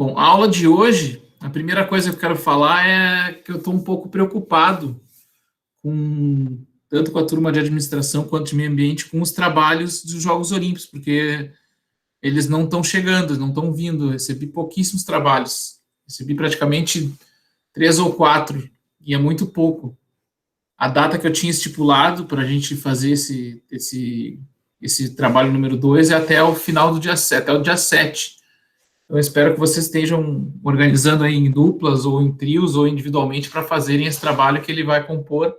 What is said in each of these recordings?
Bom, a aula de hoje, a primeira coisa que eu quero falar é que eu estou um pouco preocupado tanto com a turma de administração quanto de meio ambiente, com os trabalhos dos Jogos Olímpicos, porque eles não estão chegando, não estão vindo. Eu recebi pouquíssimos trabalhos, recebi praticamente 3 ou 4, e é muito pouco. A data que eu tinha estipulado para a gente fazer esse trabalho número 2 é até o final do dia 7, até o dia 7. Eu espero que vocês estejam organizando aí em duplas, ou em trios, ou individualmente, para fazerem esse trabalho que ele vai compor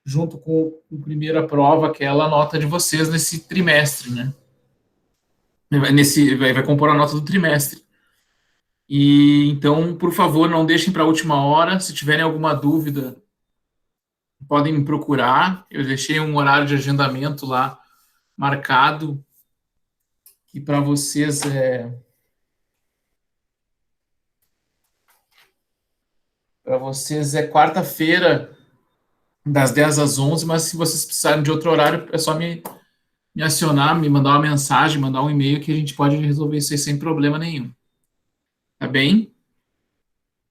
junto com a primeira prova, aquela nota de vocês nesse trimestre, né? Vai compor a nota do trimestre. E então, por favor, não deixem para a última hora. Se tiverem alguma dúvida, podem me procurar. Eu deixei um horário de agendamento lá marcado, que para vocês é quarta-feira, das 10 às 11, mas se vocês precisarem de outro horário, é só me acionar, me mandar uma mensagem, mandar um e-mail, que a gente pode resolver isso aí sem problema nenhum. Tá bem?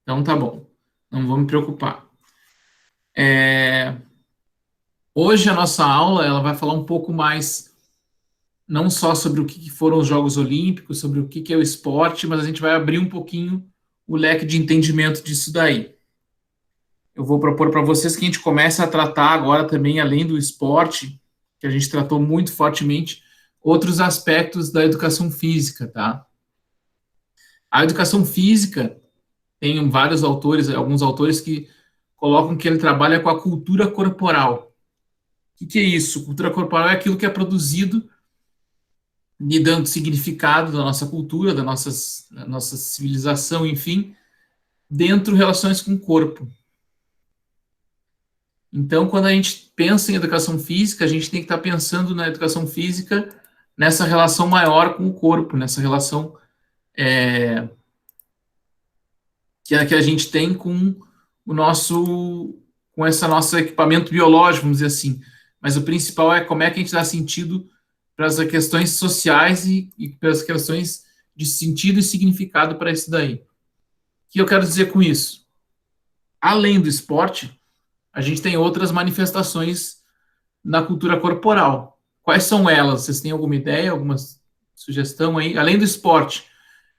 Então tá bom. Não vou me preocupar. Hoje a nossa aula ela vai falar um pouco mais, não só sobre o que foram os Jogos Olímpicos, sobre o que é o esporte, mas a gente vai abrir um pouquinho o leque de entendimento disso daí. Eu vou propor para vocês que a gente comece a tratar agora também, além do esporte, que a gente tratou muito fortemente, outros aspectos da educação física, tá? A educação física tem vários autores, alguns autores que colocam que ele trabalha com a cultura corporal. O que é isso? Cultura corporal é aquilo que é produzido lhe dando significado da nossa cultura, da nossa civilização, enfim, dentro de relações com o corpo. Então, quando a gente pensa em educação física, a gente tem que estar pensando na educação física nessa relação maior com o corpo, nessa relação que a gente tem com com esse nosso equipamento biológico, vamos dizer assim. Mas o principal é como é que a gente dá sentido para as questões sociais e para as questões de sentido e significado para isso daí. O que eu quero dizer com isso? Além do esporte, a gente tem outras manifestações na cultura corporal. Quais são elas? Vocês têm alguma ideia, alguma sugestão aí? Além do esporte,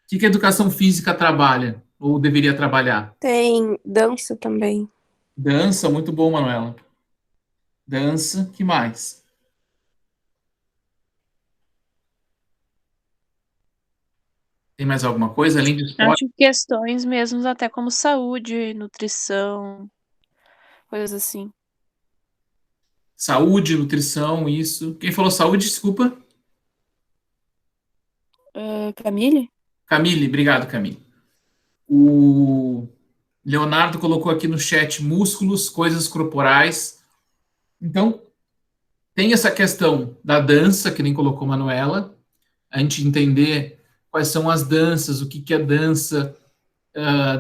o que a educação física trabalha ou deveria trabalhar? Tem dança também. Dança, muito bom, Manuela. Dança, que mais? Tem mais alguma coisa além do esporte? Acho que questões mesmo até como saúde, nutrição, coisas assim. Saúde, nutrição, isso. Quem falou saúde, desculpa? Camille? Camille, obrigado, Camille. O Leonardo colocou aqui no chat músculos, coisas corporais. Então, tem essa questão da dança, que nem colocou Manuela, a gente entender quais são as danças, o que é dança,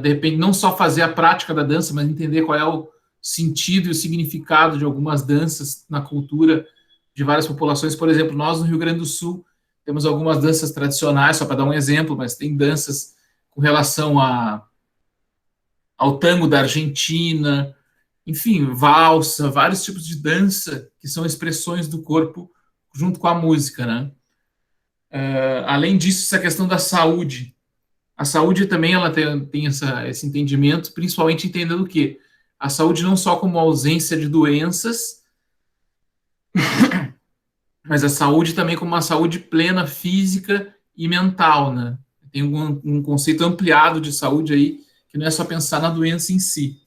de repente não só fazer a prática da dança, mas entender qual é o sentido e o significado de algumas danças na cultura de várias populações. Por exemplo, nós no Rio Grande do Sul temos algumas danças tradicionais, só para dar um exemplo, mas tem danças com relação ao tango da Argentina, enfim, valsa, vários tipos de dança que são expressões do corpo junto com a música, né? Além disso, essa questão da saúde. A saúde também ela tem esse entendimento, principalmente entendendo o quê? A saúde não só como ausência de doenças, mas a saúde também como uma saúde plena física e mental, né? Tem um conceito ampliado de saúde aí, que não é só pensar na doença em si.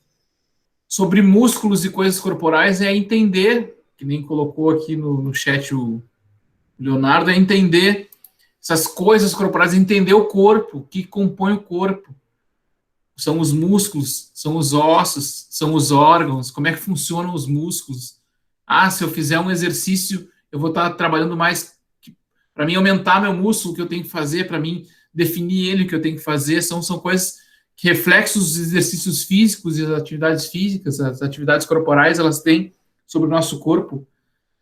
Sobre músculos e coisas corporais é entender, que nem colocou aqui no chat o Leonardo, é entender essas coisas corporais, entender o corpo, o que compõe o corpo. São os músculos, são os ossos, são os órgãos, como é que funcionam os músculos. Ah, se eu fizer um exercício, eu vou estar trabalhando mais. Para mim aumentar meu músculo, o que eu tenho que fazer, para mim definir ele, o que eu tenho que fazer, são coisas que reflexos dos exercícios físicos e as atividades físicas, as atividades corporais, elas têm sobre o nosso corpo.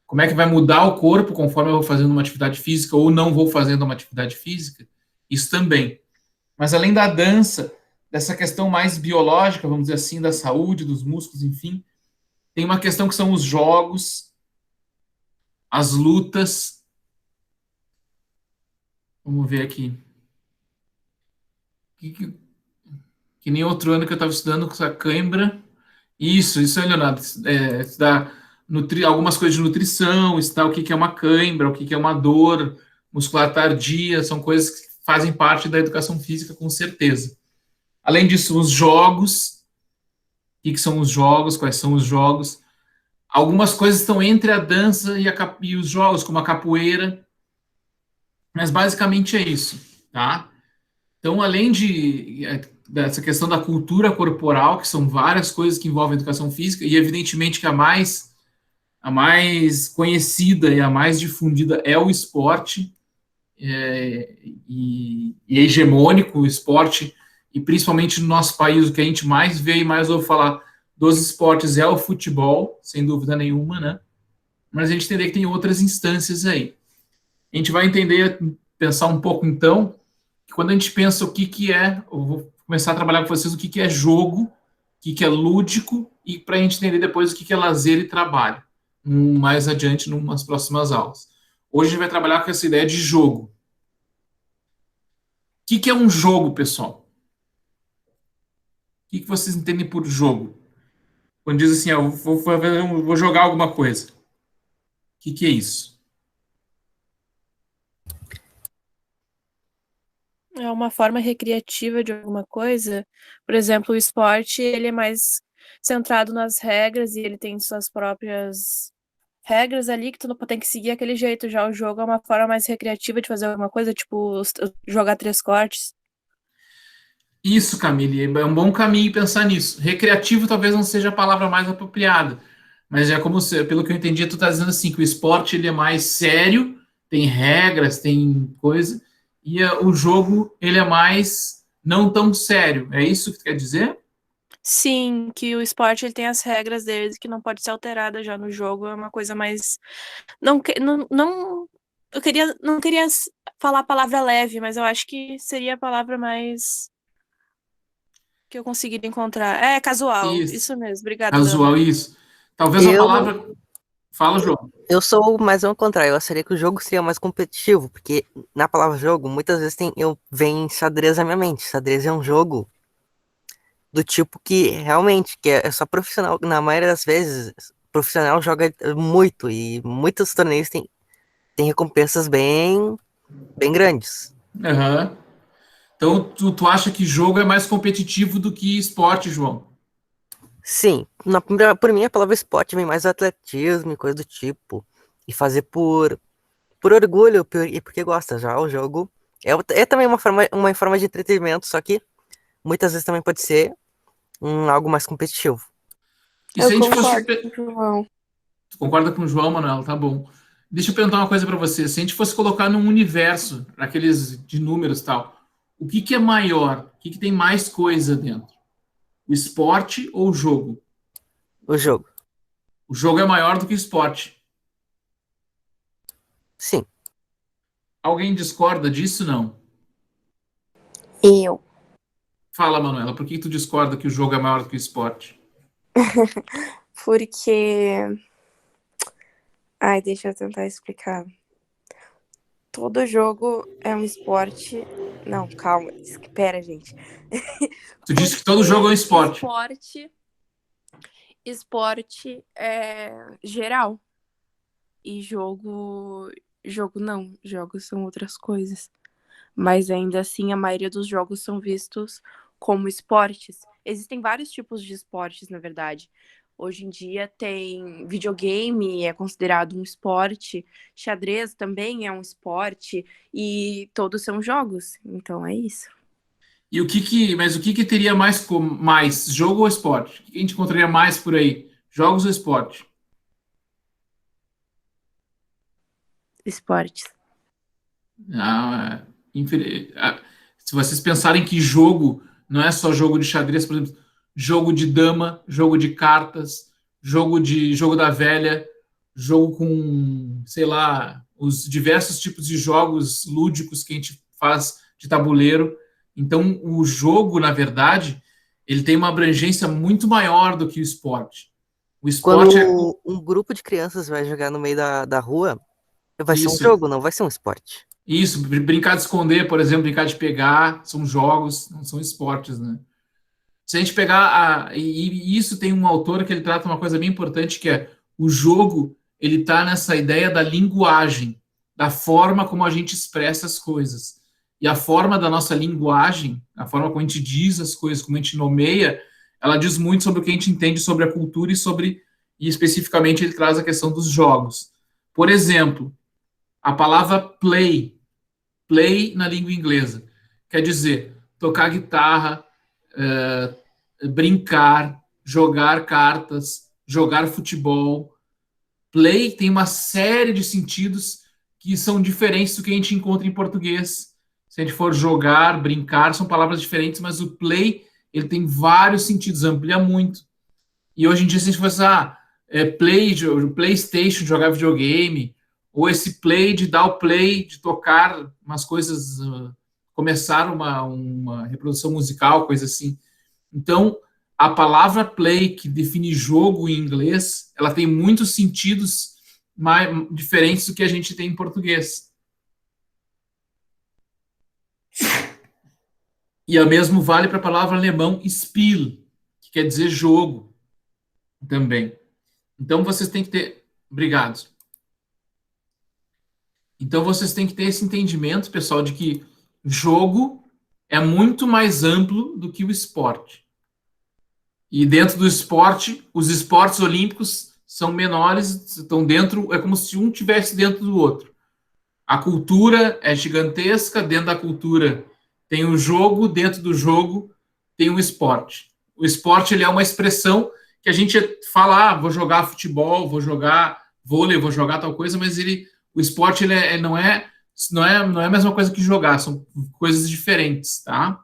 Como é que vai mudar o corpo conforme eu vou fazendo uma atividade física ou não vou fazendo uma atividade física? Isso também. Mas além da dança, dessa questão mais biológica, vamos dizer assim, da saúde, dos músculos, enfim, tem uma questão que são os jogos, as lutas. Vamos ver aqui. Que nem outro ano que eu estava estudando com a cãibra. Isso aí, Leonardo. Estudar algumas coisas de nutrição, estudar o que que é uma cãibra, o que que é uma dor muscular tardia, são coisas que fazem parte da educação física, com certeza. Além disso, os jogos. O que que são os jogos? Quais são os jogos? Algumas coisas estão entre a dança e os jogos, como a capoeira, mas basicamente é isso, tá? Então, além dessa questão da cultura corporal, que são várias coisas que envolvem educação física, e evidentemente que a mais conhecida e a mais difundida é o esporte, e é hegemônico o esporte, e principalmente no nosso país, o que a gente mais vê e mais ouve falar dos esportes é o futebol, sem dúvida nenhuma, né? Mas a gente entender que tem outras instâncias aí. A gente vai entender, pensar um pouco então, que quando a gente pensa o que que é, eu vou começar a trabalhar com vocês o que que é jogo, o que que é lúdico, e para a gente entender depois o que que é lazer e trabalho, mais adiante, em umas próximas aulas. Hoje a gente vai trabalhar com essa ideia de jogo. O que que é um jogo, pessoal? O que que vocês entendem por jogo? Quando diz assim, eu vou jogar alguma coisa. O que que é isso? É uma forma recreativa de alguma coisa. Por exemplo, o esporte, ele é mais centrado nas regras e ele tem suas próprias regras ali que tu não tem que seguir aquele jeito. Já o jogo é uma forma mais recreativa de fazer alguma coisa, tipo jogar três cortes. Isso, Camille, é um bom caminho pensar nisso. Recreativo talvez não seja a palavra mais apropriada, mas é como pelo que eu entendi, tu está dizendo assim que o esporte ele é mais sério, tem regras, tem coisa, e o jogo ele é mais não tão sério. É isso que tu quer dizer? Sim, que o esporte ele tem as regras dele que não pode ser alterada já no jogo. É uma coisa mais não não queria falar a palavra leve, mas eu acho que seria a palavra mais que eu conseguiria encontrar. É casual, Isso, isso mesmo. Obrigada, Leonardo. casual, isso. Talvez a Eu, palavra. Fala, João. eu sou mais ao contrário, eu acharia que o jogo seria mais competitivo, porque na palavra jogo, muitas vezes vem xadrez na minha mente. Xadrez é um jogo do tipo que realmente, que é só profissional, na maioria das vezes, profissional joga muito, e muitos torneios têm recompensas bem grandes. Aham. Então, tu acha que jogo é mais competitivo do que esporte, João? Sim, por mim a palavra esporte vem mais do atletismo e coisa do tipo, e fazer por orgulho e porque gosta. Já o jogo é também uma forma de entretenimento, só que muitas vezes também pode ser algo mais competitivo. E se Eu a gente fosse. concordo com o João. Tu concorda com o João, Manuel? Tá bom. Deixa eu perguntar uma coisa para você. Se a gente fosse colocar num universo, aqueles de números e tal, o que que é maior? O que que tem mais coisa dentro? O esporte ou o jogo? O jogo, O jogo é maior do que o esporte. sim. Alguém discorda disso? Não. Eu. Fala, Manuela, por que tu discorda que o jogo é maior do que o esporte? Porque. Ai, deixa eu tentar explicar. Todo jogo é um esporte. Não, calma. Espera, gente. Tu disse que todo jogo é um Porque esporte. esporte é geral. E jogo não. Jogos são outras coisas. Mas ainda assim, a maioria dos jogos são vistos como esportes. Existem vários tipos de esportes, na verdade. Hoje em dia tem videogame, é considerado um esporte, xadrez também é um esporte, e todos são jogos. Então é isso. Mas o que que teria mais jogo ou esporte? O que a gente encontraria mais por aí? Jogos ou esporte? Esportes. Ah, se vocês pensarem que jogo não é só jogo de xadrez, por exemplo, jogo de dama, jogo de cartas, jogo da velha, jogo com, sei lá, os diversos tipos de jogos lúdicos que a gente faz de tabuleiro. Então, o jogo, na verdade, ele tem uma abrangência muito maior do que o esporte. O esporte é Quando um grupo de crianças vai jogar no meio da rua, vai ser um isso, jogo, não vai ser um esporte. isso, brincar de esconder, por exemplo, brincar de pegar, são jogos, não são esportes, né? Se a gente pegar e isso tem um autor que ele trata uma coisa bem importante que é o jogo, ele tá nessa ideia da linguagem, da forma como a gente expressa as coisas. E a forma da nossa linguagem, a forma como a gente diz as coisas, como a gente nomeia, ela diz muito sobre o que a gente entende sobre a cultura e especificamente ele traz a questão dos jogos. Por exemplo, a palavra play na língua inglesa, quer dizer tocar guitarra, brincar, jogar cartas, jogar futebol. Play tem uma série de sentidos que são diferentes do que a gente encontra em português. Se a gente for jogar, brincar, são palavras diferentes, mas o play ele tem vários sentidos, amplia muito. E hoje em dia, se a gente fosse PlayStation, jogar videogame, ou esse play de dar o play, de tocar umas coisas, começar uma reprodução musical, coisa assim. Então, a palavra play, que define jogo em inglês, ela tem muitos sentidos diferentes do que a gente tem em português. E o mesmo vale para a palavra alemão Spiel, que quer dizer jogo também. Então, vocês têm que ter... Obrigado. Então, vocês têm que ter esse entendimento, pessoal, de que jogo é muito mais amplo do que o esporte. E dentro do esporte, os esportes olímpicos são menores, estão dentro, é como se um tivesse dentro do outro. A cultura é gigantesca, dentro da cultura tem o jogo, dentro do jogo tem o esporte. O esporte ele é uma expressão que a gente fala, vou jogar futebol, vou jogar vôlei, vou jogar tal coisa, mas o esporte ele não é a mesma coisa que jogar, são coisas diferentes, tá?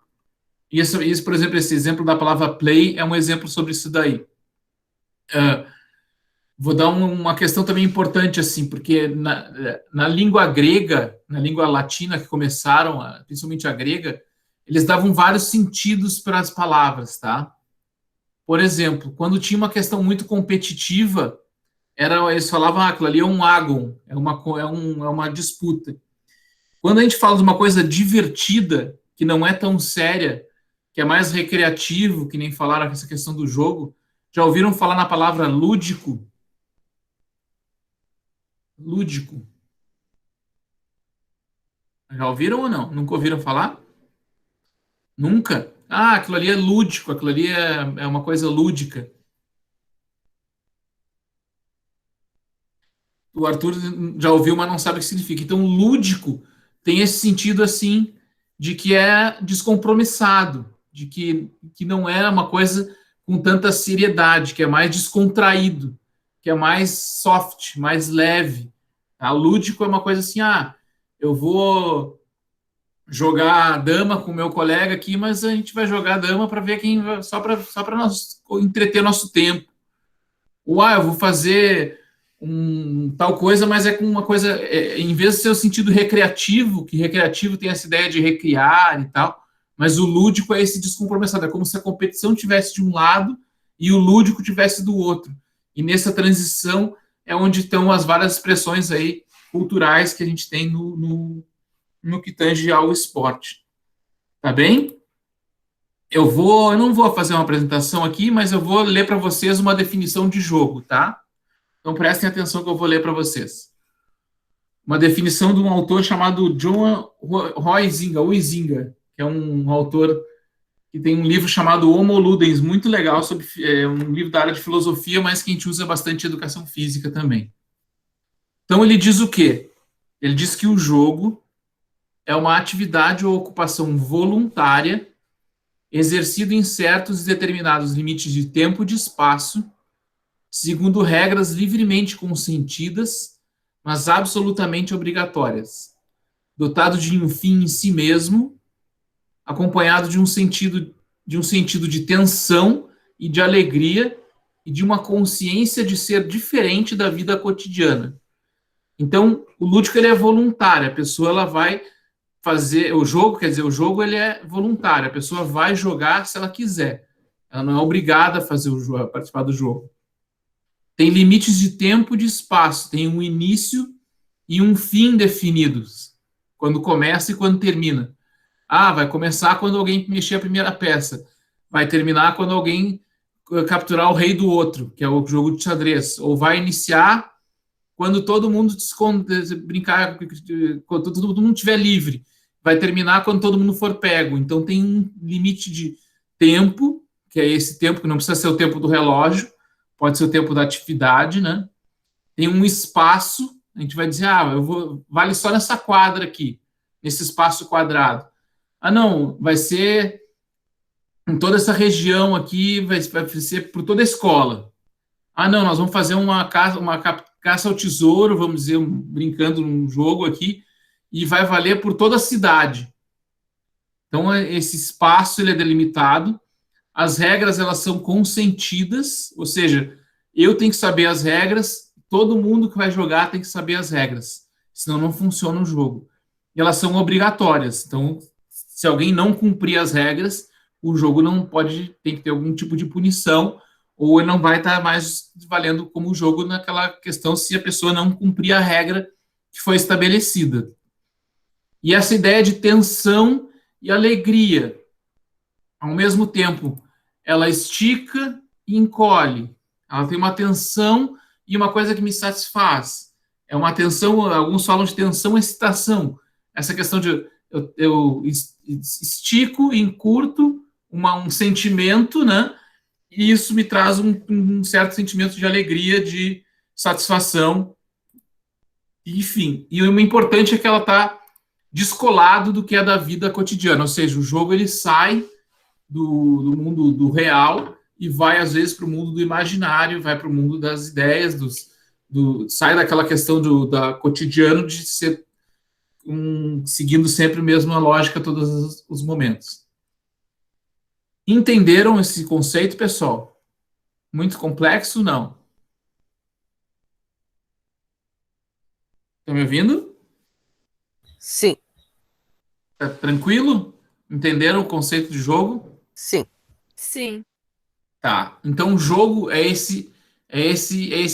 Isso, por exemplo, esse exemplo da palavra play é um exemplo sobre isso daí. Vou dar uma questão também importante, assim, porque na língua grega, na língua latina que começaram, principalmente a grega, eles davam vários sentidos para as palavras, tá? Por exemplo, quando tinha uma questão muito competitiva, eles falavam, aquilo ali é um agon, é uma disputa. Quando a gente fala de uma coisa divertida, que não é tão séria, que é mais recreativo, que nem falaram essa questão do jogo, já ouviram falar na palavra lúdico? Lúdico. Já ouviram ou não? Nunca ouviram falar? Nunca? Aquilo ali é lúdico, aquilo ali é uma coisa lúdica. O Arthur já ouviu, mas não sabe o que significa. Então, lúdico tem esse sentido, assim, de que é descompromissado, de que não é uma coisa com tanta seriedade, que é mais descontraído, que é mais soft, mais leve. Tá? Lúdico é uma coisa assim, eu vou jogar dama com meu colega aqui, mas a gente vai jogar dama para ver quem só para nós entreter nosso tempo. Ou eu vou fazer tal coisa, mas é com uma coisa, em vez de ser o sentido recreativo, que recreativo tem essa ideia de recriar e tal, mas o lúdico é esse descompromissado, é como se a competição tivesse de um lado e o lúdico tivesse do outro. E nessa transição é onde estão as várias expressões aí culturais que a gente tem no que tange ao esporte. Tá bem? Eu não vou fazer uma apresentação aqui, mas eu vou ler para vocês uma definição de jogo, tá? Então prestem atenção que eu vou ler para vocês. Uma definição de um autor chamado John Huizinga, que é um autor que tem um livro chamado Homo Ludens, muito legal, um livro da área de filosofia, mas que a gente usa bastante em educação física também. Então ele diz o quê? Ele diz que o jogo é uma atividade ou ocupação voluntária exercida em certos e determinados limites de tempo e de espaço, segundo regras livremente consentidas, mas absolutamente obrigatórias, dotado de um fim em si mesmo, acompanhado de um sentido de tensão e de alegria e de uma consciência de ser diferente da vida cotidiana. Então, o lúdico ele é voluntário, a pessoa ela vai fazer o jogo, quer dizer, o jogo ele é voluntário, a pessoa vai jogar se ela quiser. Ela não é obrigada a fazer o jogo, a participar do jogo. Tem limites de tempo e de espaço, tem um início e um fim definidos, quando começa e quando termina. Ah, vai começar quando alguém mexer a primeira peça, vai terminar quando alguém capturar o rei do outro, que é o jogo de xadrez, ou vai iniciar quando todo mundo brincar, quando todo mundo estiver livre, vai terminar quando todo mundo for pego. Então tem um limite de tempo, que é esse tempo que não precisa ser o tempo do relógio, pode ser o tempo da atividade, né? Tem um espaço, a gente vai dizer, vale só nessa quadra aqui, nesse espaço quadrado. Ah, não, vai ser em toda essa região aqui, vai ser por toda a escola. Ah, não, nós vamos fazer uma caça ao tesouro, vamos dizer, brincando num jogo aqui, e vai valer por toda a cidade. Então, esse espaço ele é delimitado, as regras elas são consentidas, ou seja, eu tenho que saber as regras, todo mundo que vai jogar tem que saber as regras, senão não funciona o jogo. E elas são obrigatórias, então, se alguém não cumprir as regras, o jogo não pode, tem que ter algum tipo de punição, ou ele não vai estar mais valendo como jogo naquela questão se a pessoa não cumprir a regra que foi estabelecida. E essa ideia de tensão e alegria, ao mesmo tempo, ela estica e encolhe. Ela tem uma tensão e uma coisa que me satisfaz. É uma tensão, alguns falam de tensão e excitação. Essa questão de eu estico e encurto um sentimento, né? E isso me traz um certo sentimento de alegria, de satisfação, enfim. E o importante é que ela está descolado do que é da vida cotidiana, ou seja, o jogo ele sai do mundo do real e vai às vezes para o mundo do imaginário, vai para o mundo das ideias, sai daquela questão da cotidiano de ser seguindo sempre a mesma lógica todos os momentos. Entenderam esse conceito, pessoal? Muito complexo? Não. Estão me ouvindo? Sim, Tá tranquilo? Entenderam o conceito de jogo? sim. Sim. Tá. Então o jogo é esse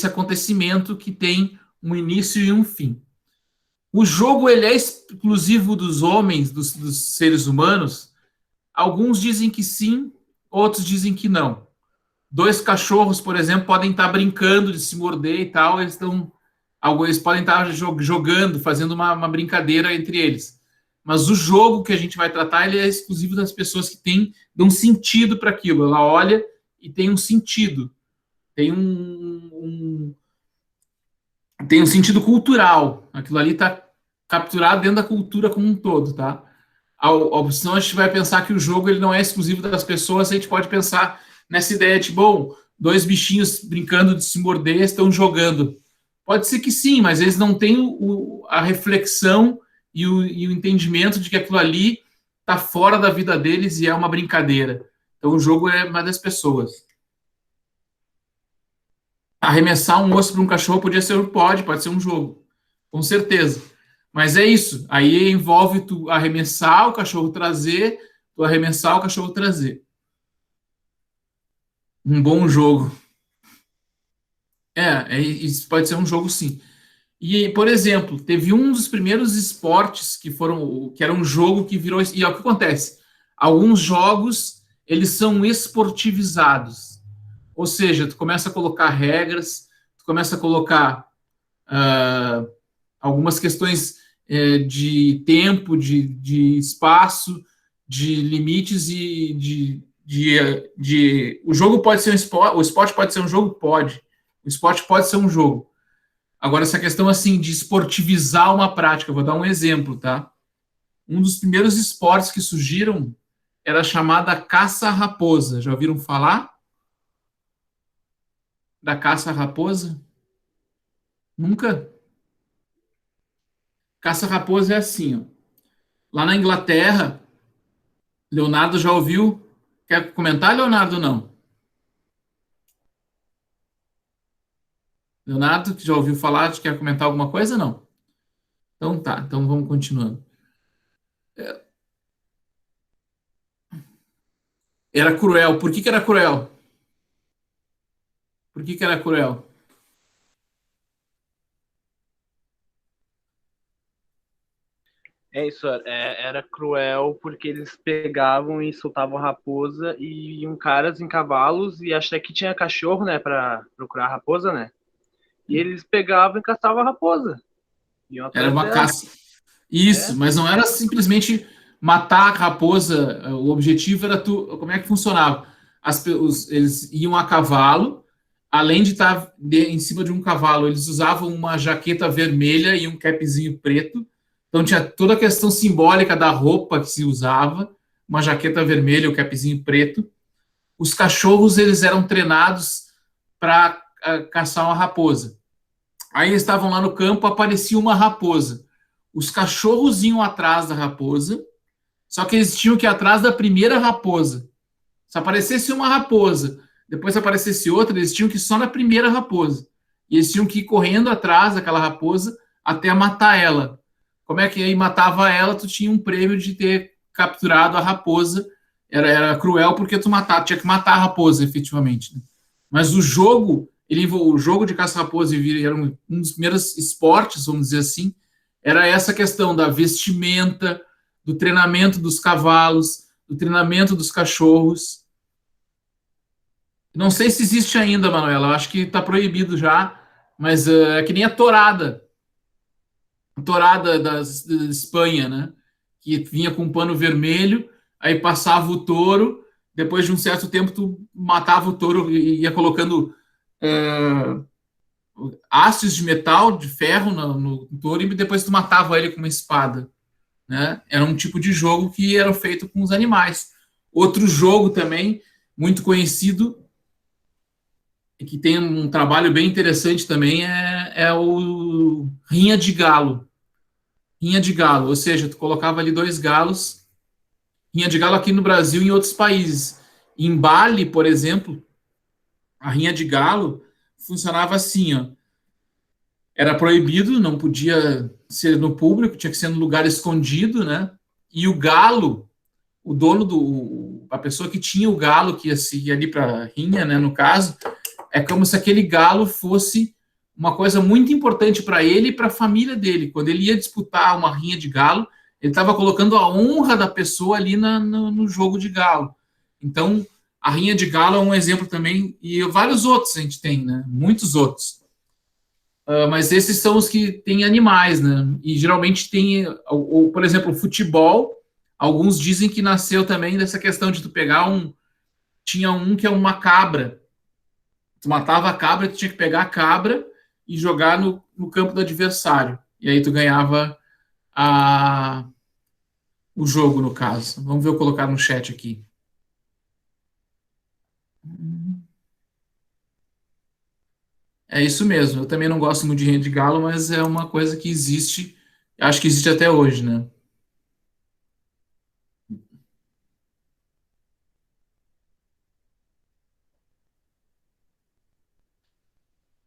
acontecimento que tem um início e um fim. O jogo ele é exclusivo dos homens, dos seres humanos? Alguns dizem que sim, outros dizem que não. Dois cachorros, por exemplo, podem estar brincando de se morder e tal, eles podem estar jogando, fazendo uma brincadeira entre eles. Mas o jogo que a gente vai tratar, ele é exclusivo das pessoas que dão sentido para aquilo. Ela olha e tem um sentido. Tem tem um sentido cultural. Aquilo ali está capturado dentro da cultura como um todo, tá? Senão a gente vai pensar que o jogo ele não é exclusivo das pessoas, a gente pode pensar nessa ideia de, bom, dois bichinhos brincando de se morder estão jogando. Pode ser que sim, mas eles não têm a reflexão e o entendimento de que aquilo ali está fora da vida deles e é uma brincadeira. Então o jogo é uma das pessoas. Arremessar um osso para um cachorro pode ser um jogo, com certeza. Mas é isso. Aí envolve tu arremessar, o cachorro trazer, tu arremessar, o cachorro trazer. Um bom jogo. Isso pode ser um jogo sim. E, por exemplo, teve um dos primeiros esportes que era um jogo que virou. E é o que acontece. Alguns jogos, eles são esportivizados. Ou seja, tu começa a colocar regras, tu começa a colocar algumas questões de tempo, de espaço, de limites e o jogo pode ser um esporte, o esporte pode ser um jogo? Pode. O esporte pode ser um jogo. Agora, essa questão assim de esportivizar uma prática, eu vou dar um exemplo, tá? Um dos primeiros esportes que surgiram era a chamada caça-raposa. Já ouviram falar da caça-raposa? Nunca? Caça-raposa é assim, ó. Lá na Inglaterra, Leonardo já ouviu? Quer comentar, Leonardo, não? Leonardo, que já ouviu falar, quer comentar alguma coisa, não? Então tá, então vamos continuando. Era cruel. Por que que era cruel? Por que que era cruel? É isso, era cruel porque eles pegavam e soltavam a raposa e iam caras em cavalos e até que tinha cachorro, né, para procurar a raposa, né? E eles pegavam e caçavam a raposa. Iam Era atrás uma dela. caça. Isso, É. mas não era simplesmente matar a raposa. O objetivo era tu. Como é que funcionava? Eles iam a cavalo, além de estar em cima de um cavalo, eles usavam uma jaqueta vermelha e um capzinho preto. Então tinha toda a questão simbólica da roupa que se usava, uma jaqueta vermelha e o capzinho preto. Os cachorros eles eram treinados para caçar uma raposa. Aí eles estavam lá no campo, aparecia uma raposa. Os cachorros iam atrás da raposa, só que eles tinham que ir atrás da primeira raposa. Se aparecesse uma raposa, depois aparecesse outra, eles tinham que ir só na primeira raposa. E eles tinham que ir correndo atrás daquela raposa até matar ela. Como é que aí matava ela? Tu tinha um prêmio de ter capturado a raposa. Era cruel porque tu tinha que matar a raposa, efetivamente. Né? Mas o jogo de caça-raposa era um dos primeiros esportes, vamos dizer assim, era essa questão da vestimenta, do treinamento dos cavalos, do treinamento dos cachorros. Não sei se existe ainda, Manuela, eu acho que está proibido já, mas é que nem a torada da Espanha, né? Que vinha com um pano vermelho, aí passava o touro, depois de um certo tempo tu matava o touro e ia colocando hastes de metal, de ferro no touro, e depois tu matava ele com uma espada. Né? Era um tipo de jogo que era feito com os animais. Outro jogo também, muito conhecido, e que tem um trabalho bem interessante também, é o Rinha de Galo. Rinha de Galo, ou seja, tu colocava ali dois galos, Rinha de Galo aqui no Brasil e em outros países. Em Bali, por exemplo, a Rinha de Galo funcionava assim, ó. Era proibido, não podia ser no público, tinha que ser no lugar escondido, né? E o galo, o dono a pessoa que tinha o galo, que ia seguir ali para rinha, né, no caso, é como se aquele galo fosse uma coisa muito importante para ele e para a família dele. Quando ele ia disputar uma rinha de galo, ele estava colocando a honra da pessoa ali no jogo de galo. Então, a rinha de galo é um exemplo também, e vários outros a gente tem, né? Muitos outros. Mas esses são os que têm animais, né? E geralmente tem, ou, por exemplo, o futebol. Alguns dizem que nasceu também dessa questão de tu pegar tinha um que é uma cabra. Tu matava a cabra, tu tinha que pegar a cabra e jogar no campo do adversário. E aí tu ganhava o jogo, no caso. Vamos ver eu colocar no chat aqui. É isso mesmo. Eu também não gosto muito de rinha de galo, mas é uma coisa que existe. Acho que existe até hoje, né?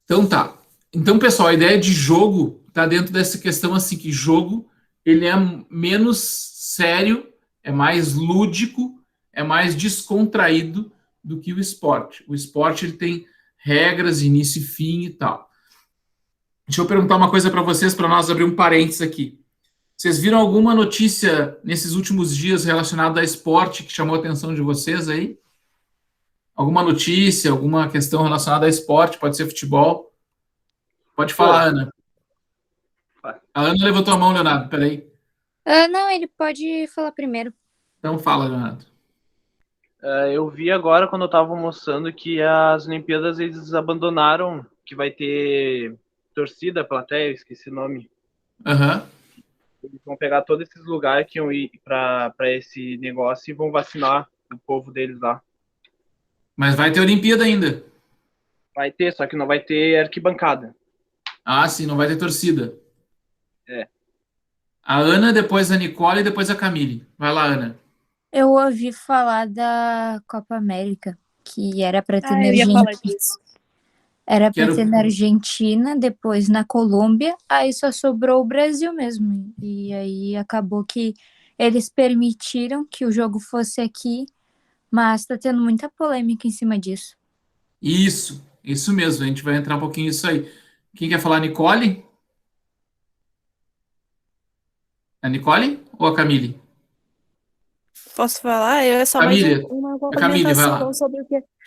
Então tá. Então, pessoal, a ideia de jogo tá dentro dessa questão assim que jogo ele é menos sério, é mais lúdico, é mais descontraído do que o esporte. O esporte ele tem regras, início e fim e tal. Deixa eu perguntar uma coisa para vocês, para nós abrir um parênteses aqui. Vocês viram alguma notícia nesses últimos dias relacionada a esporte que chamou a atenção de vocês aí? Alguma notícia, alguma questão relacionada a esporte, pode ser futebol? Pode falar, Ana. A Ana levantou a mão, Leonardo, peraí. Não, ele pode falar primeiro. Então fala, Leonardo. Eu vi agora, quando eu estava almoçando, que as Olimpíadas eles abandonaram, que vai ter torcida, plateia, eu esqueci o nome. Aham. Eles vão pegar todos esses lugares que iam ir para esse negócio e vão vacinar o povo deles lá. Mas vai ter Olimpíada ainda. Vai ter, só que não vai ter arquibancada. Ah, sim, não vai ter torcida. É. A Ana, depois a Nicole e depois a Camille. Vai lá, Ana. Eu ouvi falar da Copa América, que era para ter na Eu ia falar Argentina. disso. Era para Quero- ter na Argentina, depois na Colômbia, aí só sobrou o Brasil mesmo. E aí acabou que eles permitiram que o jogo fosse aqui, mas tá tendo muita polêmica em cima disso. Isso mesmo, a gente vai entrar um pouquinho nisso aí. Quem quer falar, Nicole? A Nicole ou a Camille? Posso falar? É só mais Camille, uma a Camille, vai complementação lá.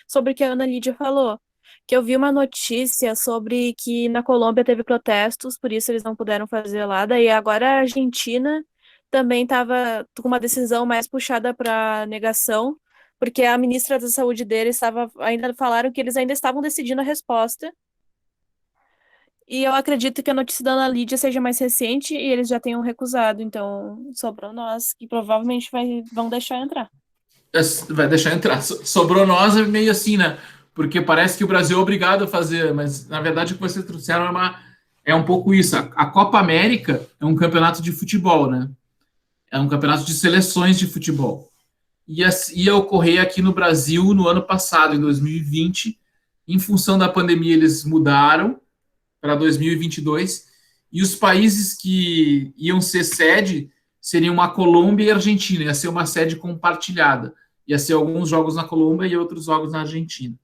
sobre o que a Ana Lídia falou. Que eu vi uma notícia sobre que na Colômbia teve protestos, por isso eles não puderam fazer lá. Daí agora a Argentina também estava com uma decisão mais puxada para negação, porque a ministra da Saúde deles ainda falaram que eles ainda estavam decidindo a resposta. E eu acredito que a notícia da Ana Lídia seja mais recente e eles já tenham recusado. Então, sobrou nós, que provavelmente vão deixar entrar. Vai deixar entrar. Sobrou nós é meio assim, né? Porque parece que o Brasil é obrigado a fazer, mas na verdade o que vocês trouxeram é um pouco isso. A Copa América é um campeonato de futebol, né? É um campeonato de seleções de futebol. Ia ocorrer aqui no Brasil no ano passado, em 2020. Em função da pandemia, eles mudaram para 2022. E os países que iam ser sede seriam a Colômbia e a Argentina. Ia ser uma sede compartilhada. Ia ser alguns jogos na Colômbia e outros jogos na Argentina.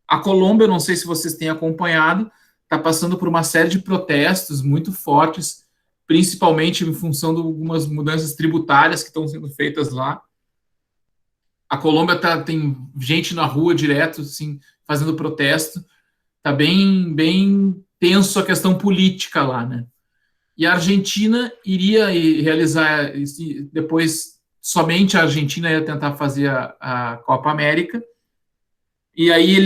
A Colômbia, não sei se vocês têm acompanhado, está passando por uma série de protestos muito fortes, principalmente em função de algumas mudanças tributárias que estão sendo feitas lá. A Colômbia tem gente na rua direto, assim, fazendo protesto. Está bem tenso a questão política lá, né? E a Argentina iria realizar, depois somente a Argentina ia tentar fazer a Copa América. E aí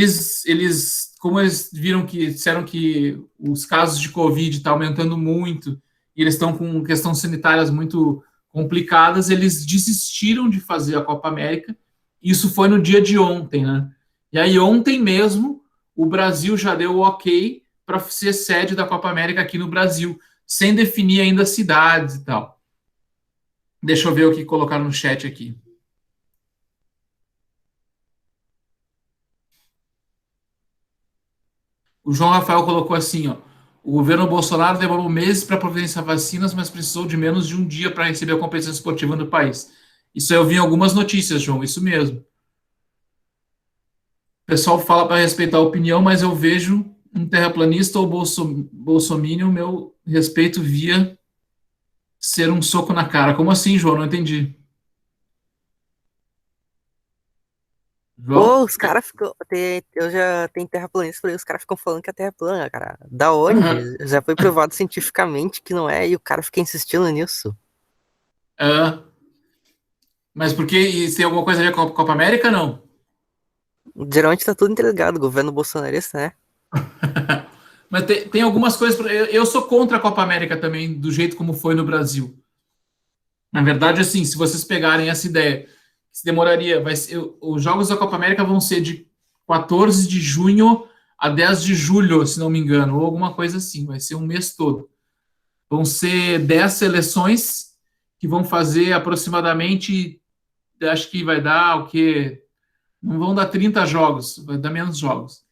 como eles viram disseram que os casos de Covid estão aumentando muito, e eles estão com questões sanitárias muito complicadas, eles desistiram de fazer a Copa América. Isso foi no dia de ontem, né? E aí ontem mesmo o Brasil já deu o ok para ser sede da Copa América aqui no Brasil, sem definir ainda cidades e tal. Deixa eu ver o que colocaram no chat aqui. O João Rafael colocou assim, ó: o governo Bolsonaro demorou meses para providenciar vacinas, mas precisou de menos de um dia para receber a competição esportiva no país. Isso eu vi em algumas notícias, João, isso mesmo. O pessoal fala para respeitar a opinião, mas eu vejo um terraplanista ou bolsominion, meu respeito via ser um soco na cara. Como assim, João? Não entendi. João? Pô, os caras ficam. Eu já tenho terraplanistas por aí, os caras ficam falando que a Terra é plana, cara. Da Uhum. onde? Já foi provado cientificamente que não é, e o cara fica insistindo nisso. É, mas por que? E tem alguma coisa a ver com a Copa América, não? Geralmente tá tudo interligado, governo bolsonarista, né? Mas tem algumas coisas. Eu sou contra a Copa América também, do jeito como foi no Brasil. Na verdade, assim, se vocês pegarem essa ideia, se demoraria, os Jogos da Copa América vão ser de 14 de junho a 10 de julho, se não me engano, ou alguma coisa assim, vai ser um mês todo. Vão ser 10 seleções que vão fazer aproximadamente, acho que vai dar o quê? Não vão dar 30 jogos, vai dar menos jogos.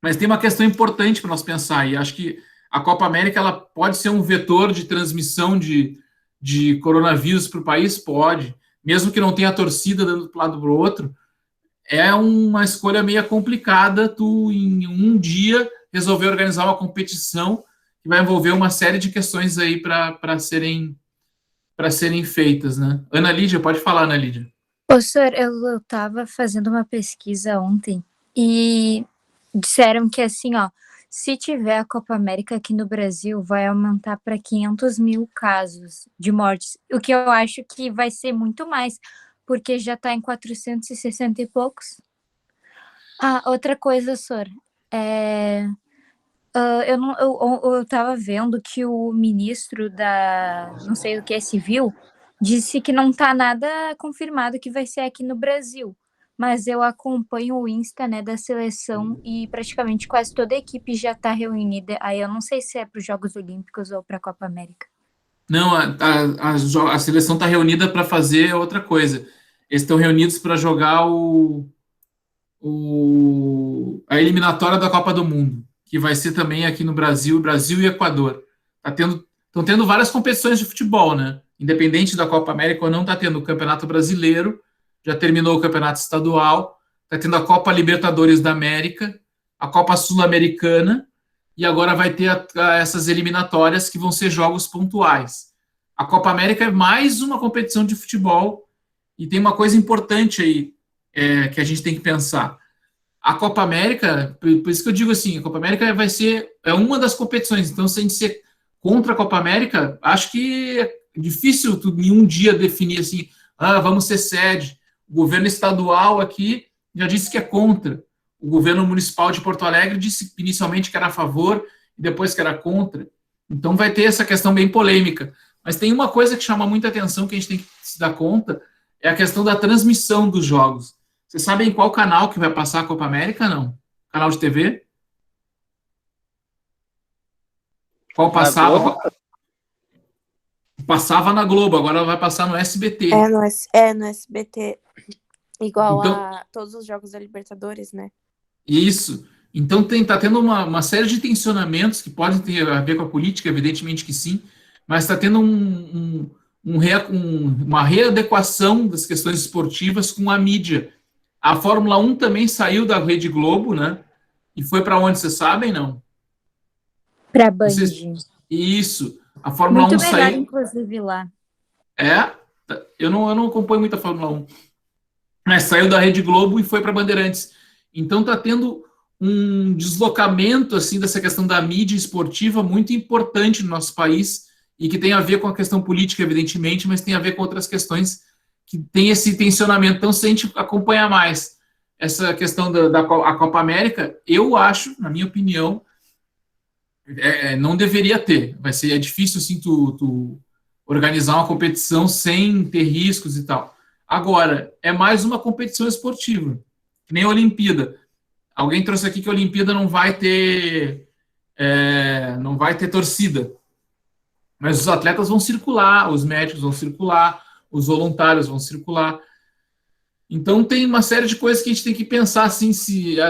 Mas tem uma questão importante para nós pensar, e acho que a Copa América ela pode ser um vetor de transmissão de coronavírus para o país? Pode. Mesmo que não tenha torcida dando para um lado para o outro, é uma escolha meio complicada tu, em um dia, resolver organizar uma competição que vai envolver uma série de questões aí para serem feitas, né? Ana Lídia, pode falar, Ana Lídia. Ô, senhor, eu estava fazendo uma pesquisa ontem e disseram que, assim, ó, se tiver a Copa América aqui no Brasil, vai aumentar para 500 mil casos de mortes, o que eu acho que vai ser muito mais, porque já está em 460 e poucos. Ah, outra coisa, senhor, eu estava vendo que o ministro não sei o que é civil, disse que não está nada confirmado que vai ser aqui no Brasil. Mas eu acompanho o Insta, né, da seleção e praticamente quase toda a equipe já está reunida. Aí eu não sei se é para os Jogos Olímpicos ou para a Copa América. Não, a seleção está reunida para fazer outra coisa. Eles estão reunidos para jogar a eliminatória da Copa do Mundo, que vai ser também aqui no Brasil, Brasil e Equador. Estão tendo várias competições de futebol, né? independente da Copa América ou não, está tendo o Campeonato Brasileiro, já terminou o Campeonato Estadual, está tendo a Copa Libertadores da América, a Copa Sul-Americana, e agora vai ter essas eliminatórias que vão ser jogos pontuais. A Copa América é mais uma competição de futebol, e tem uma coisa importante aí que a gente tem que pensar. A Copa América, por isso que eu digo assim, a Copa América vai ser uma das competições, então se a gente ser contra a Copa América, acho que é difícil em um dia definir assim, vamos ser sede. O governo estadual aqui já disse que é contra. O governo municipal de Porto Alegre disse inicialmente que era a favor e depois que era contra. Então vai ter essa questão bem polêmica. Mas tem uma coisa que chama muita atenção que a gente tem que se dar conta, é a questão da transmissão dos jogos. Vocês sabem qual canal que vai passar a Copa América, não? Canal de TV? Qual passava? Passava na Globo, agora vai passar no SBT. No SBT, igual Então, a todos os jogos da Libertadores, né? Isso. Então tá tendo uma série de tensionamentos que podem ter a ver com a política, evidentemente que sim, mas está tendo uma readequação das questões esportivas com a mídia. A Fórmula 1 também saiu da Rede Globo, né? E foi para onde, vocês sabem, não? Pra Band. Isso. A Fórmula Muito 1 melhor, saiu. inclusive, lá. Eu não acompanho muito a Fórmula 1. Mas saiu da Rede Globo e foi para Bandeirantes. Então está tendo um deslocamento assim dessa questão da mídia esportiva muito importante no nosso país e que tem a ver com a questão política, evidentemente, mas tem a ver com outras questões que tem esse tensionamento. Então, se a gente acompanhar mais essa questão da Copa América, eu acho, na minha opinião, não deveria ter. É difícil assim, tu organizar uma competição sem ter riscos e tal. Agora, é mais uma competição esportiva, que nem a Olimpíada. Alguém trouxe aqui que a Olimpíada não vai ter torcida. Mas os atletas vão circular, os médicos vão circular, os voluntários vão circular. Então tem uma série de coisas que a gente tem que pensar assim,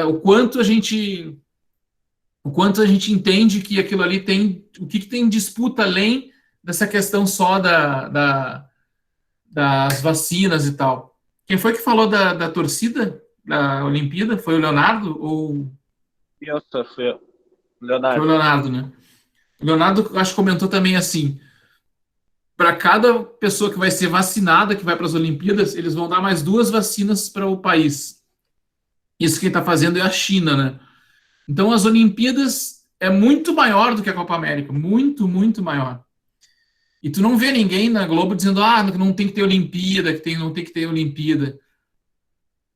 o quanto a gente entende que aquilo ali tem, o que tem disputa além dessa questão só das vacinas e tal. Quem foi que falou da torcida da Olimpíada? Foi o Leonardo? Ou... Foi o Leonardo. Foi o Leonardo, né? O Leonardo, acho que comentou também assim, para cada pessoa que vai ser vacinada, que vai para as Olimpíadas, eles vão dar mais 2 vacinas para o país. Isso quem está fazendo é a China, né? Então, as Olimpíadas é muito maior do que a Copa América. Muito, muito maior. E tu não vê ninguém na Globo dizendo que não tem que ter Olimpíada, não tem que ter Olimpíada.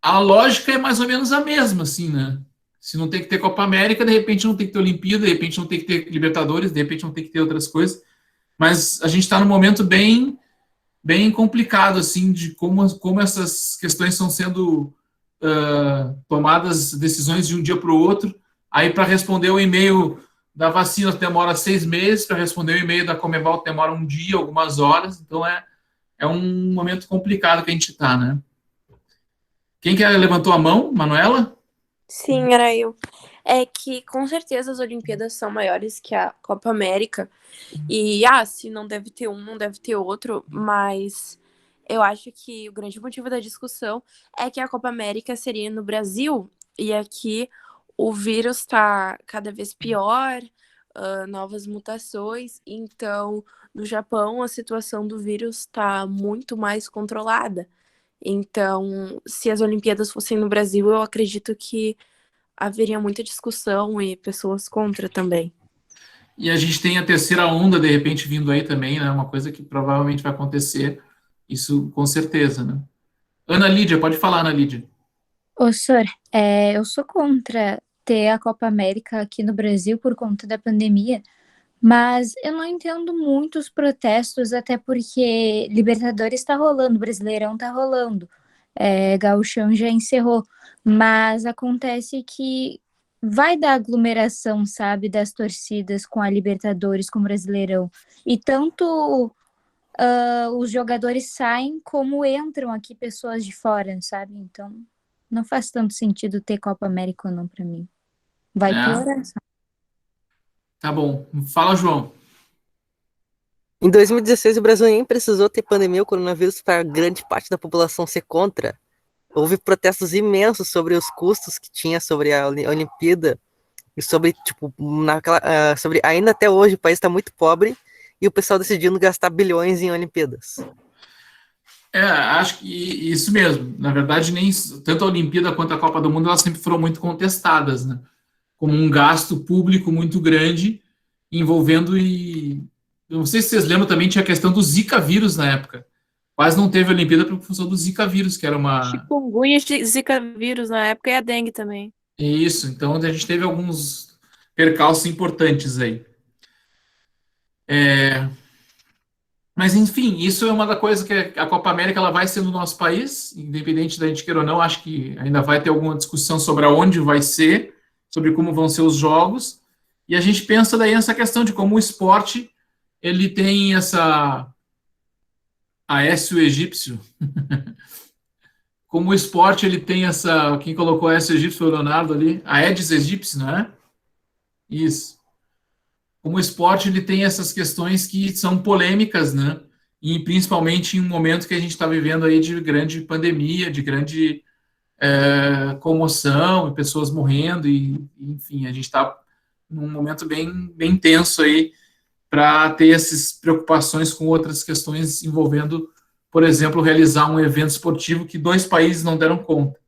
A lógica é mais ou menos a mesma, assim, né? Se não tem que ter Copa América, de repente não tem que ter Olimpíada, de repente não tem que ter Libertadores, de repente não tem que ter outras coisas. Mas a gente está num momento bem, bem complicado, assim, de como essas questões estão sendo tomadas decisões de um dia para o outro. Aí, para responder o e-mail da vacina, demora 6 meses, para responder o e-mail da Conmebol, demora um dia, algumas horas. Então, é um momento complicado que a gente está, né? Quem que levantou a mão? Manuela? Sim, era eu. É que, com certeza, as Olimpíadas são maiores que a Copa América. E, se não deve ter um, não deve ter outro, mas eu acho que o grande motivo da discussão é que a Copa América seria no Brasil, e aqui o vírus está cada vez pior, novas mutações, então no Japão a situação do vírus está muito mais controlada. Então, se as Olimpíadas fossem no Brasil, eu acredito que haveria muita discussão e pessoas contra também. E a gente tem a terceira onda, de repente, vindo aí também, né? Uma coisa que provavelmente vai acontecer, isso com certeza, né? Ana Lídia, pode falar, Ana Lídia. Ô, senhor, eu sou contra ter a Copa América aqui no Brasil por conta da pandemia, mas eu não entendo muito os protestos, até porque Libertadores está rolando, Brasileirão está rolando, Gauchão já encerrou, mas acontece que vai dar aglomeração, sabe, das torcidas com a Libertadores, com o Brasileirão, e tanto os jogadores saem como entram aqui pessoas de fora, sabe, então não faz tanto sentido ter Copa América ou não para mim. Vai piorar. Tá bom. Fala, João. Em 2016, o Brasil nem precisou ter pandemia ou coronavírus para grande parte da população ser contra. Houve protestos imensos sobre os custos que tinha sobre a Olimpíada e sobre, tipo, sobre ainda até hoje o país está muito pobre e o pessoal decidindo gastar bilhões em Olimpíadas. Acho que isso mesmo. Na verdade, nem tanto a Olimpíada quanto a Copa do Mundo elas sempre foram muito contestadas, né? Como um gasto público muito grande envolvendo eu não sei se vocês lembram também, tinha a questão do Zika vírus na época. Quase não teve Olimpíada por função do Zika vírus, que era uma... Chikungunya, Zika vírus na época e a dengue também. Isso, então a gente teve alguns percalços importantes aí. Mas, enfim, isso é uma da coisa que a Copa América ela vai ser no nosso país, independente da gente queira ou não, acho que ainda vai ter alguma discussão sobre aonde vai ser, sobre como vão ser os jogos, e a gente pensa daí nessa questão de como o esporte, ele tem essa... Aécio egípcio. Como o esporte, ele tem essa... Quem colocou Aécio egípcio foi o Leonardo ali. Aedes egípcio, não é? Isso. Como o esporte, ele tem essas questões que são polêmicas, né? E principalmente em um momento que a gente está vivendo aí de grande pandemia, de grande comoção, e pessoas morrendo, e enfim, a gente está num momento bem tenso aí, para ter essas preocupações com outras questões envolvendo, por exemplo, realizar um evento esportivo que 2 países não deram conta.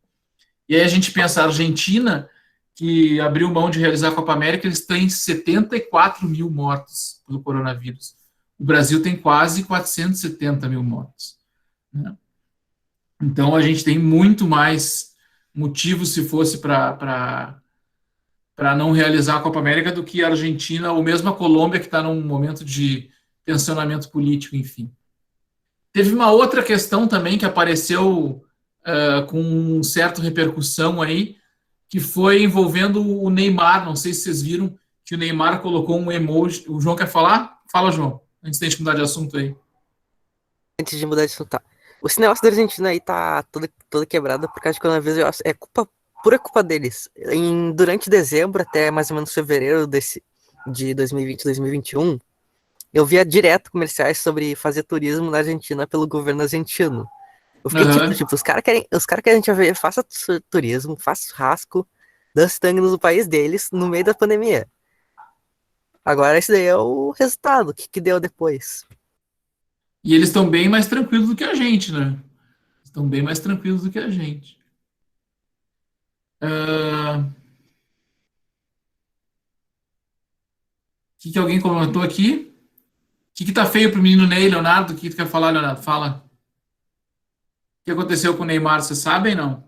E aí a gente pensa, a Argentina, que abriu mão de realizar a Copa América, eles têm 74 mil mortos pelo coronavírus. O Brasil tem quase 470 mil mortos, né? Então a gente tem muito mais motivo, se fosse para não realizar a Copa América, do que a Argentina ou mesmo a Colômbia, que está num momento de tensionamento político, enfim. Teve uma outra questão também que apareceu com um certo repercussão aí, que foi envolvendo o Neymar. Não sei se vocês viram que o Neymar colocou um emoji. O João quer falar? Fala, João, antes da gente mudar de assunto aí. Antes de mudar de assunto, tá. Esse negócio da Argentina aí tá toda quebrada por causa de coronavírus. É pura culpa deles. Durante dezembro até mais ou menos fevereiro de 2020, 2021, eu via direto comerciais sobre fazer turismo na Argentina pelo governo argentino. Eu fiquei tipo, os caras querem que a gente faça turismo, faça churrasco, dance tangue no país deles no meio da pandemia. Agora esse daí é o resultado, o que deu depois. E eles estão bem mais tranquilos do que a gente, né? Estão bem mais tranquilos do que a gente. O que alguém comentou aqui? O que tá feio pro menino Ney, Leonardo? O que tu quer falar, Leonardo? Fala. O que aconteceu com o Neymar, vocês sabem, não?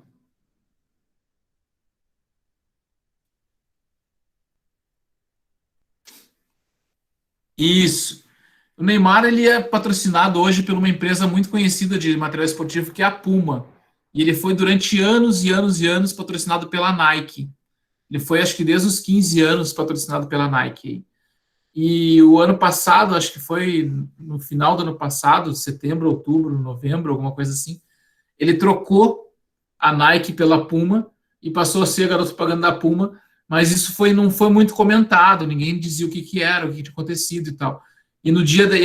Isso. O Neymar, ele é patrocinado hoje por uma empresa muito conhecida de material esportivo, que é a Puma. E ele foi durante anos e anos e anos patrocinado pela Nike. Ele foi, acho que desde os 15 anos, patrocinado pela Nike. E o ano passado, acho que foi no final do ano passado, setembro, outubro, novembro, alguma coisa assim, ele trocou a Nike pela Puma e passou a ser garoto propaganda da Puma, mas isso não foi muito comentado, ninguém dizia o que era, o que tinha acontecido e tal. E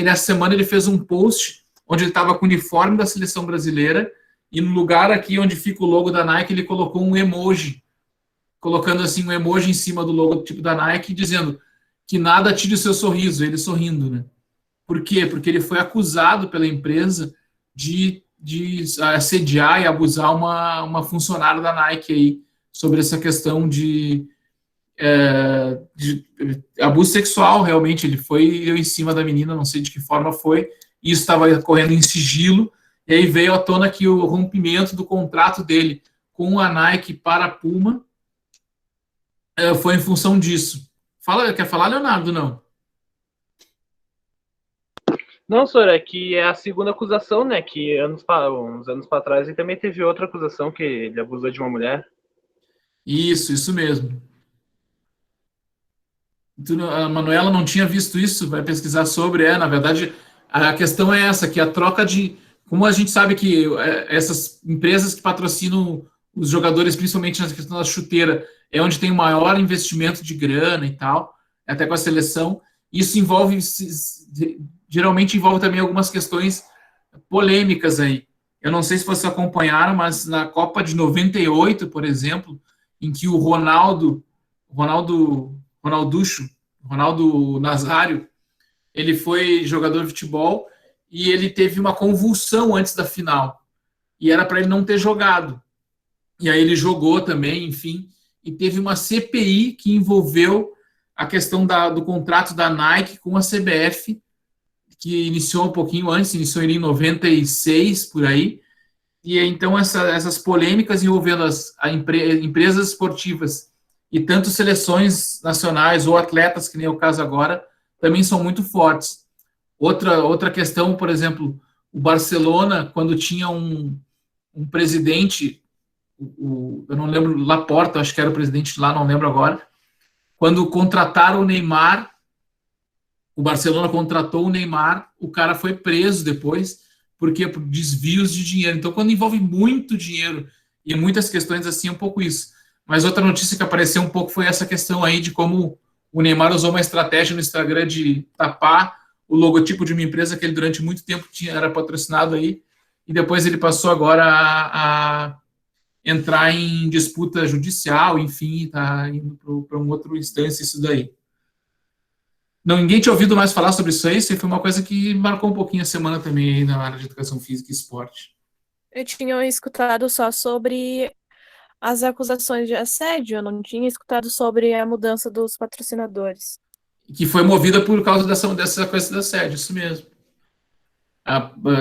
nessa semana ele fez um post onde ele estava com o uniforme da seleção brasileira e no lugar aqui onde fica o logo da Nike, ele colocou um emoji, colocando assim um emoji em cima do logotipo da Nike, dizendo que nada tire o seu sorriso, ele sorrindo, né? Por quê? Porque ele foi acusado pela empresa de assediar e abusar uma funcionária da Nike aí, sobre essa questão de abuso sexual. Realmente, ele foi em cima da menina, não sei de que forma foi, e isso estava correndo em sigilo, e aí veio à tona que o rompimento do contrato dele com a Nike para a Puma foi em função disso. Quer falar, Leonardo, não? Não, senhor, é que é a segunda acusação, né? Que uns anos para trás ele também teve outra acusação que ele abusou de uma mulher. Isso mesmo. A Manuela não tinha visto isso, vai pesquisar sobre. Na verdade, a questão é essa, que a troca de... Como a gente sabe que essas empresas que patrocinam os jogadores, principalmente na questão da chuteira, é onde tem o maior investimento de grana e tal, até com a seleção, Isso envolve, geralmente envolve também algumas questões polêmicas aí. Eu não sei se vocês acompanharam, mas na Copa de 98, por exemplo, em que o Ronaldo Nazário, ele foi jogador de futebol e ele teve uma convulsão antes da final. E era para ele não ter jogado. E aí ele jogou também, enfim, e teve uma CPI que envolveu a questão do contrato da Nike com a CBF, que iniciou um pouquinho antes, iniciou em 96, por aí. E então essas polêmicas envolvendo empresas esportivas e tanto seleções nacionais ou atletas, que nem é o caso agora, também são muito fortes. Outra questão, por exemplo, o Barcelona, quando tinha um presidente, eu não lembro, Laporta, acho que era o presidente lá, não lembro agora, quando contrataram o Neymar, o Barcelona contratou o Neymar, o cara foi preso depois, porque por desvios de dinheiro. Então, quando envolve muito dinheiro e muitas questões assim, é um pouco isso. Mas outra notícia que apareceu um pouco foi essa questão aí de como o Neymar usou uma estratégia no Instagram de tapar o logotipo de uma empresa que ele durante muito tempo era patrocinado aí, e depois ele passou agora a entrar em disputa judicial, enfim, está indo para uma outra instância isso daí. Não, ninguém tinha ouvido mais falar sobre isso aí? Isso foi uma coisa que marcou um pouquinho a semana também aí na área de educação física e esporte. Eu tinha escutado só sobre as acusações de assédio, eu não tinha escutado sobre a mudança dos patrocinadores. Que foi movida por causa dessa coisa da assédio, isso mesmo.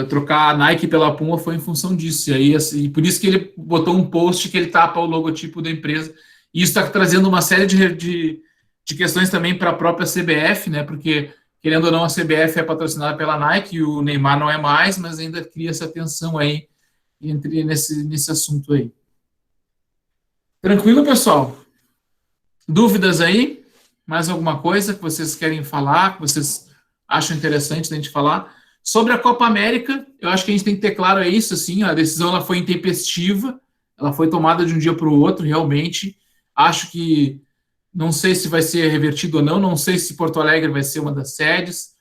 Trocar a Nike pela Puma foi em função disso. E aí, assim, por isso que ele botou um post que ele tapa o logotipo da empresa. E isso está trazendo uma série de questões também para a própria CBF, né? Porque, querendo ou não, a CBF é patrocinada pela Nike e o Neymar não é mais, mas ainda cria essa tensão aí nesse assunto aí. Tranquilo, pessoal? Dúvidas aí? Mais alguma coisa que vocês querem falar, que vocês acham interessante da gente falar? Sobre a Copa América, eu acho que a gente tem que ter claro isso, assim, a decisão ela foi intempestiva, ela foi tomada de um dia para o outro, realmente. Acho que, não sei se vai ser revertido ou não, não sei se Porto Alegre vai ser uma das sedes,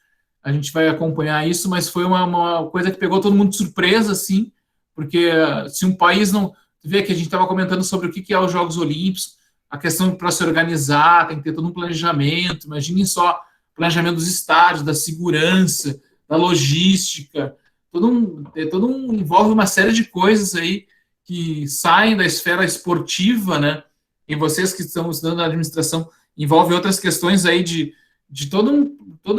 a gente vai acompanhar isso, mas foi uma coisa que pegou todo mundo de surpresa, assim, porque se um país não... Vê que a gente estava comentando sobre o que é os Jogos Olímpicos, a questão para se organizar, tem que ter todo um planejamento, imaginem só o planejamento dos estádios, da segurança, da logística, envolve uma série de coisas aí que saem da esfera esportiva, né? E vocês que estão estudando a administração, envolve outras questões aí de toda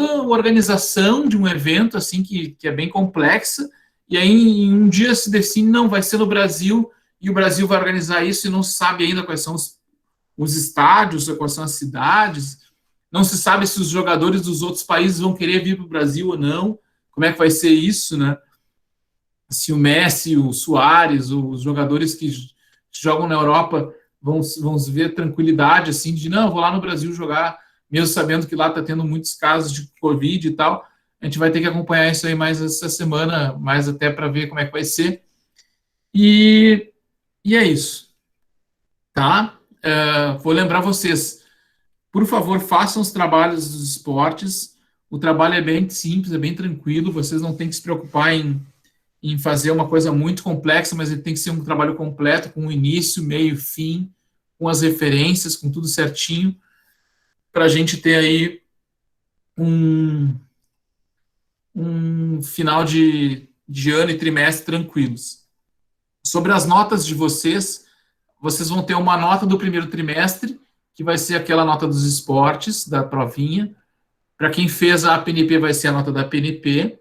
a organização de um evento, assim, que é bem complexa, e aí em um dia se decide, não, vai ser no Brasil, e o Brasil vai organizar isso, e não se sabe ainda quais são os estádios, quais são as cidades, não se sabe se os jogadores dos outros países vão querer vir para o Brasil ou não, como é que vai ser isso, né? Se o Messi, o Suárez, os jogadores que jogam na Europa vão ver tranquilidade, assim, de não, vou lá no Brasil jogar, mesmo sabendo que lá está tendo muitos casos de Covid e tal. A gente vai ter que acompanhar isso aí mais essa semana, mais até para ver como é que vai ser. E é isso, tá? Vou lembrar vocês, por favor, façam os trabalhos dos esportes. O trabalho é bem simples, é bem tranquilo, vocês não têm que se preocupar em fazer uma coisa muito complexa, mas ele tem que ser um trabalho completo, com início, meio, fim, com as referências, com tudo certinho, para a gente ter aí um final de ano e trimestre tranquilos. Sobre as notas de vocês vão ter uma nota do primeiro trimestre, que vai ser aquela nota dos esportes, da provinha. Para quem fez a APNP, vai ser a nota da APNP.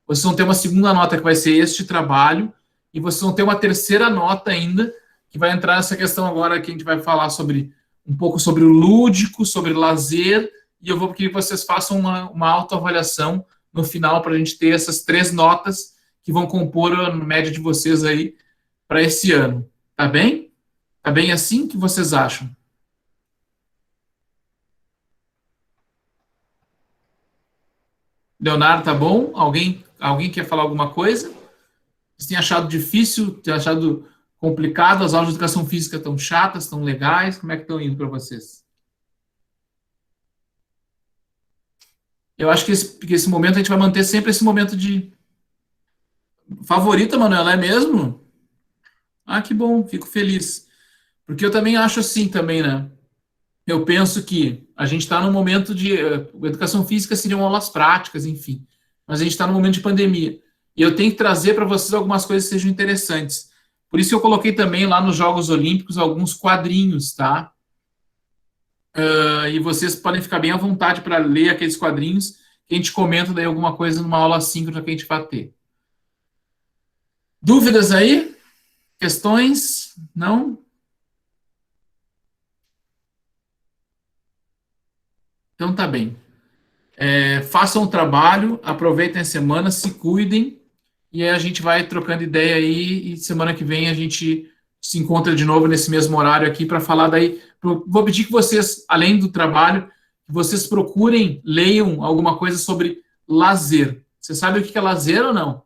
Vocês vão ter uma segunda nota, que vai ser este trabalho, e vocês vão ter uma terceira nota ainda, que vai entrar nessa questão agora, que a gente vai falar um pouco sobre o lúdico, sobre lazer, e eu vou querer que vocês façam uma autoavaliação no final, para a gente ter essas 3 notas que vão compor a média de vocês aí para esse ano. Tá bem? Tá bem assim? O que vocês acham? Leonardo, tá bom? Alguém quer falar alguma coisa? Vocês têm achado difícil, têm achado complicado? As aulas de educação física estão chatas, estão legais? Como é que estão indo para vocês? Eu acho que esse momento a gente vai manter sempre esse momento de... Favorita, Manuela, é mesmo? Ah, que bom, fico feliz. Porque eu também acho assim também, né? Eu penso que a gente está num momento de... educação física seriam aulas práticas, enfim. Mas a gente está num momento de pandemia. E eu tenho que trazer para vocês algumas coisas que sejam interessantes. Por isso que eu coloquei também lá nos Jogos Olímpicos alguns quadrinhos, tá? E vocês podem ficar bem à vontade para ler aqueles quadrinhos que a gente comenta daí alguma coisa numa aula síncrona que a gente vai ter. Dúvidas aí? Questões? Não? Então tá bem. Façam o trabalho, aproveitem a semana, se cuidem, e aí a gente vai trocando ideia aí, e semana que vem a gente se encontra de novo nesse mesmo horário aqui para falar daí. Vou pedir que vocês, além do trabalho, que vocês procurem, leiam alguma coisa sobre lazer. Você sabe o que é lazer ou não?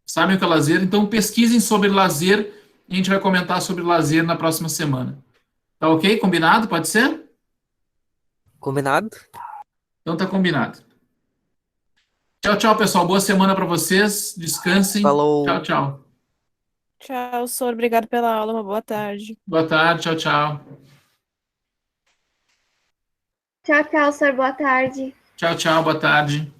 Sabem o que é lazer? Então pesquisem sobre lazer e a gente vai comentar sobre lazer na próxima semana. Tá ok? Combinado? Pode ser? Combinado? Então tá combinado. Tchau, tchau, pessoal. Boa semana para vocês. Descansem. Falou. Tchau, tchau. Tchau, Sor. Obrigado pela aula. Uma boa tarde. Boa tarde. Tchau, tchau. Tchau, tchau, Sor. Boa tarde. Tchau, tchau. Boa tarde.